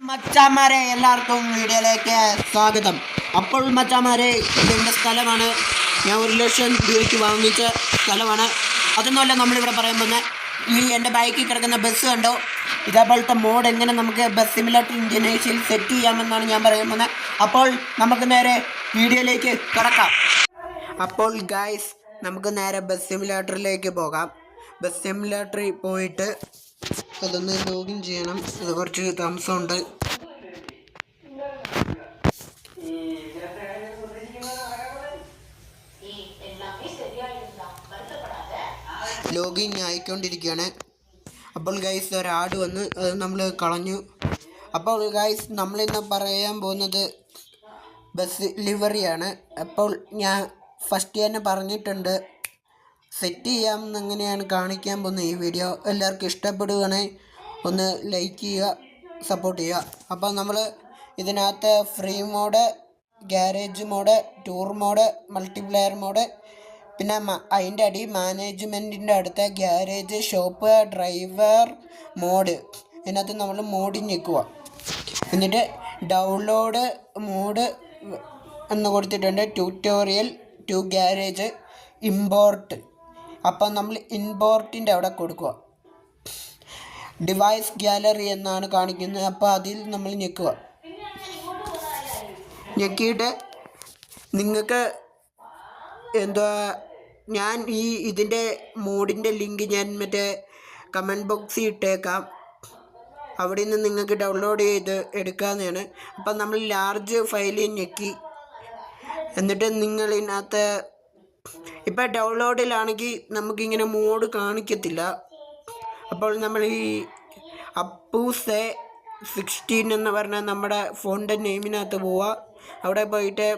മച്ചാമാരെ എല്ലാവർക്കും വീഡിയോയിലേക്ക് സ്വാഗതം. അപ്പോൾ മച്ചാമാരെ, ഇതെൻ്റെ സ്ഥലമാണ്. ഞാൻ 1,00,000 രൂപയ്ക്ക് വാങ്ങിച്ച സ്ഥലമാണ്. അതൊന്നുമല്ല നമ്മളിവിടെ പറയാൻ പോകുന്നത്. ഈ എൻ്റെ ബൈക്കിൽ കിടക്കുന്ന ബസ് കണ്ടോ, ഇതേപോലത്തെ മോഡ് എങ്ങനെ നമുക്ക് ബസ് സിമുലേറ്റർ ഇൻഡോനേഷ്യയിൽ സെറ്റ് ചെയ്യാമെന്നാണ് ഞാൻ പറയാൻ പോകുന്നത്. അപ്പോൾ നമുക്ക് നേരെ വീഡിയോയിലേക്ക് കിടക്കാം. അപ്പോൾ ഗൈസ്, നമുക്ക് നേരെ ബസ് സിമുലേറ്ററിലേക്ക് പോകാം. ബസ് സിമുലേറ്ററിൽ പോയിട്ട് അതൊന്ന് ലോഗിൻ ചെയ്യണം. അത് കുറച്ച് താമസമുണ്ട്. ലോഗിൻ ആയിക്കൊണ്ടിരിക്കുകയാണ്. അപ്പോൾ ഗൈസ്, ഒരു ആഡ് വന്ന് അത് നമ്മൾ കളഞ്ഞു. അപ്പോൾ ഗൈസ്, നമ്മളിന്ന് പറയാൻ പോകുന്നത് ബസ് ലിവറിയാണ്. അപ്പോൾ ഞാൻ ഫസ്റ്റ് തന്നെ പറഞ്ഞിട്ടുണ്ട്, സെറ്റ് ചെയ്യാമെന്ന് എങ്ങനെയാണ് കാണിക്കാൻ പോകുന്നത്. ഈ വീഡിയോ എല്ലാവർക്കും ഇഷ്ടപ്പെടുകയാണെങ്കിൽ ഒന്ന് ലൈക്ക് ചെയ്യുക, സപ്പോർട്ട് ചെയ്യുക. അപ്പോൾ നമ്മൾ ഇതിനകത്ത് free mode, garage mode, tour mode, multiplayer mode, പിന്നെ അതിൻ്റെ അടി മാനേജ്മെൻറ്റിൻ്റെ അടുത്ത ഗ്യാരേജ്, ഷോപ്പ്, ഡ്രൈവർ മോഡ്, ഇതിനകത്ത് നമ്മൾ മോഡിൽ നിൽക്കുക. എന്നിട്ട് ഡൗൺലോഡ് മോഡ് എന്ന് കൊടുത്തിട്ടുണ്ട്. Tutorial, to garage, import. അപ്പം നമ്മൾ ഇമ്പോർട്ടിൻ്റെ അവിടെ കൊടുക്കുക. ഡിവൈസ് ഗാലറി എന്നാണ് കാണിക്കുന്നത്. അപ്പോൾ അതിൽ നമ്മൾ ഞെക്കുക. ഞെക്കിയിട്ട് നിങ്ങൾക്ക് ഞാൻ ഇതിൻ്റെ മോഡിൻ്റെ ലിങ്ക് ഞാൻ കമൻറ്റ് ബോക്സിൽ ഇട്ടേക്കാം. അവിടെ നിന്ന് നിങ്ങൾക്ക് ഡൗൺലോഡ് ചെയ്ത് എടുക്കാവുന്നതാണ്. അപ്പം നമ്മൾ ലാർജ് ഫയലിൽ ഞെക്കി. എന്നിട്ട് നിങ്ങൾ ഇതിനകത്ത് ഇപ്പം ഡൗൺലോഡിലാണെങ്കിൽ നമുക്കിങ്ങനെ മോഡ് കാണിക്കത്തില്ല. അപ്പോൾ നമ്മൾ ഈ അപ്പൂസെ 16 എന്ന് പറഞ്ഞാൽ നമ്മുടെ ഫോണിൻ്റെ നെയിമിനകത്ത് പോവുക. അവിടെ പോയിട്ട്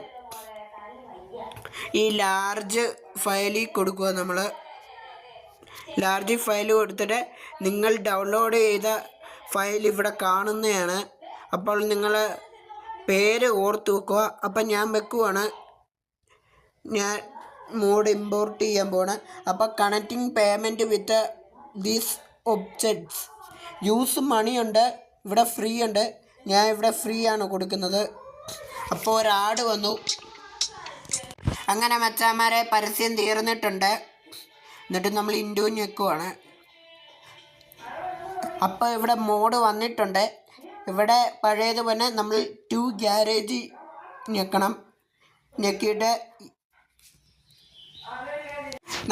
ഈ ലാർജ് ഫയലിൽ കൊടുക്കുക. നമ്മൾ ലാർജ് ഫയൽ കൊടുത്തിട്ട് നിങ്ങൾ ഡൗൺലോഡ് ചെയ്ത ഫയൽ ഇവിടെ കാണുന്നതാണ്. അപ്പോൾ നിങ്ങൾ പേര് ഓർത്ത് വെക്കുക. അപ്പം ഞാൻ വെക്കുവാണ്. ഞാൻ മോഡ് ഇമ്പോർട്ട് ചെയ്യാൻ പോവാണ്. അപ്പോൾ connecting payment with these objects, use money ഉണ്ട്, ഇവിടെ ഫ്രീ ഉണ്ട്. ഞാൻ ഇവിടെ ഫ്രീ ആണ് കൊടുക്കുന്നത്. അപ്പോൾ ഒരു ആഡ് വന്നു. അങ്ങനെ മച്ചാന്മാരെ, പരസ്യം തീർന്നിട്ടുണ്ട്. എന്നിട്ട് നമ്മൾ ഇൻഡോ ഞെക്കുവാണ്. അപ്പോൾ ഇവിടെ മോഡ് വന്നിട്ടുണ്ട്. ഇവിടെ പഴയതുപോലെ നമ്മൾ ടു ഗ്യാരേജ് ഞെക്കണം. ഞെക്കിയിട്ട്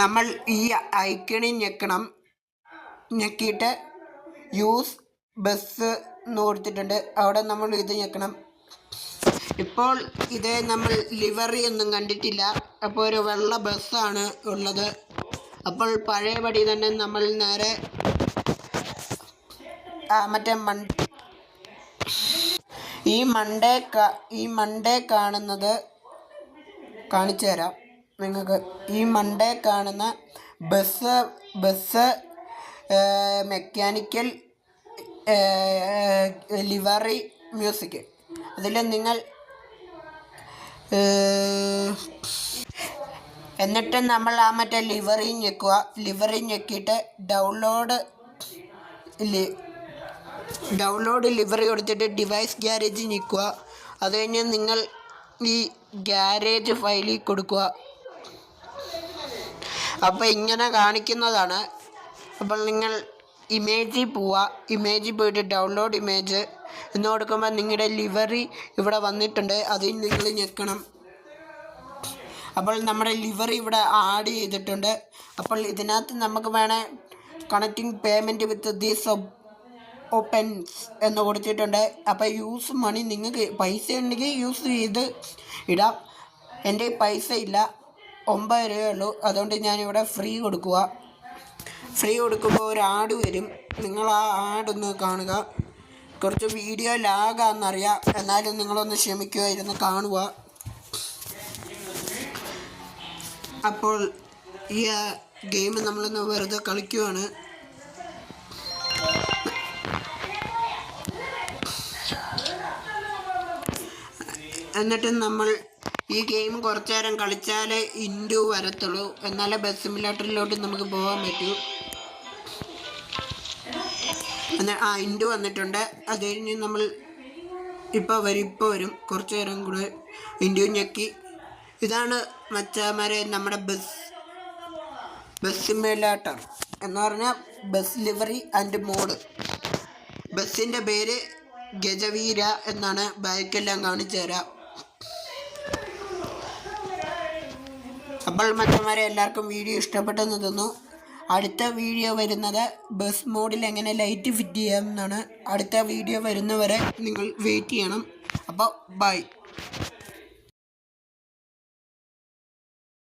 നമ്മൾ ഈ ഐക്കണിൽ ഞെക്കണം. ഞെക്കിയിട്ട് യൂസ് ബസ് എന്ന് കൊടുത്തിട്ടുണ്ട്. അവിടെ നമ്മൾ ഇത് ഞെക്കണം. ഇപ്പോൾ ഇത് നമ്മൾ ലിവറി ഒന്നും കണ്ടിട്ടില്ല. അപ്പോൾ ഒരു വെള്ള ബസ്സാണ് ഉള്ളത്. അപ്പോൾ പഴയപടി തന്നെ നമ്മൾ നേരെ ഈ മണ്ടേ കാണുന്നത് കാണിച്ചു തരാം നിങ്ങൾക്ക്. ഈ മണ്ടേ കാണുന്ന ബസ് മെക്കാനിക്കൽ ലിവറി മ്യൂസിക്, അതിൽ നിങ്ങൾ എന്നിട്ട് നമ്മൾ ലിവറി ഞെക്കുക. ലിവറി ഞെക്കിയിട്ട് ഡൗൺലോഡ് ലിവറി കൊടുത്തിട്ട് ഡിവൈസ് ഗ്യാരേജ് ഞെക്കുക. അത് കഴിഞ്ഞ് നിങ്ങൾ ഈ ഗ്യാരേജ് ഫയലിൽ കൊടുക്കുക. അപ്പോൾ ഇങ്ങനെ കാണിക്കുന്നതാണ്. അപ്പോൾ നിങ്ങൾ ഇമേജിൽ പോവുക. ഇമേജിൽ പോയിട്ട് ഡൗൺലോഡ് ഇമേജ് എന്ന് കൊടുക്കുമ്പോൾ നിങ്ങളുടെ ലിവറി ഇവിടെ വന്നിട്ടുണ്ട്. അതിൽ നിങ്ങൾ ഞെക്കണം. അപ്പോൾ നമ്മുടെ ലിവറി ഇവിടെ ആഡ് ചെയ്തിട്ടുണ്ട്. അപ്പോൾ ഇതിനകത്ത് നമുക്ക് വേണേൽ connecting payment with these opens എന്ന് കൊടുത്തിട്ടുണ്ട്. അപ്പോൾ യൂസ് മണി, നിങ്ങൾക്ക് പൈസ ഉണ്ടെങ്കിൽ യൂസ് ചെയ്ത് ഇടാം. എൻ്റെ പൈസ ഇല്ല, 9 രൂപയുള്ളൂ. അതുകൊണ്ട് ഞാനിവിടെ ഫ്രീ കൊടുക്കുക. ഫ്രീ കൊടുക്കുമ്പോൾ ഒരു ആഡ് വരും. നിങ്ങൾ ആ ആഡൊന്ന് കാണുക. കുറച്ച് വീഡിയോ ലാഗാണെന്നറിയാം, എന്നാലും നിങ്ങളൊന്ന് ക്ഷമിക്കുക, ഇരുന്ന് കാണുക. അപ്പോൾ ഈ ഗെയിം നമ്മളൊന്ന് വെറുതെ കളിക്കുവാണ്. എന്നിട്ട് നമ്മൾ ഈ ഗെയിം കുറച്ചു നേരം കളിച്ചാലേ ഇൻഡു വരത്തുള്ളൂ. എന്നാലേ ബസ് സിമുലേറ്ററിലോട്ട് നമുക്ക് പോകാൻ പറ്റൂ. ഇൻഡു വന്നിട്ടുണ്ട്. അത് കഴിഞ്ഞ് നമ്മൾ ഇപ്പോൾ വരും കുറച്ച് നേരം കൂടെ വിൻഡോ ഞെക്കി. ഇതാണ് മച്ചാമാരെ നമ്മുടെ ബസ് സിമുലേറ്റർ എന്ന് പറഞ്ഞാൽ ബസ് ലിവറി ആൻഡ് മോഡ്. ബസ്സിൻ്റെ പേര് ഗജവീര എന്നാണ്. ബൈക്കെല്ലാം കാണിച്ചു തരാം. അപ്പോൾ മച്ചന്മാരെ എല്ലാവർക്കും വീഡിയോ ഇഷ്ടപ്പെട്ടെന്ന് തോന്നുന്നു. അടുത്ത വീഡിയോ വരുന്നത് ബസ് മോഡിൽ എങ്ങനെ ലൈറ്റ് ഫിറ്റ് ചെയ്യാം എന്നാണ്. അടുത്ത വീഡിയോ വരുന്നവരെ നിങ്ങൾ വെയിറ്റ് ചെയ്യണം. അപ്പോൾ ബൈ.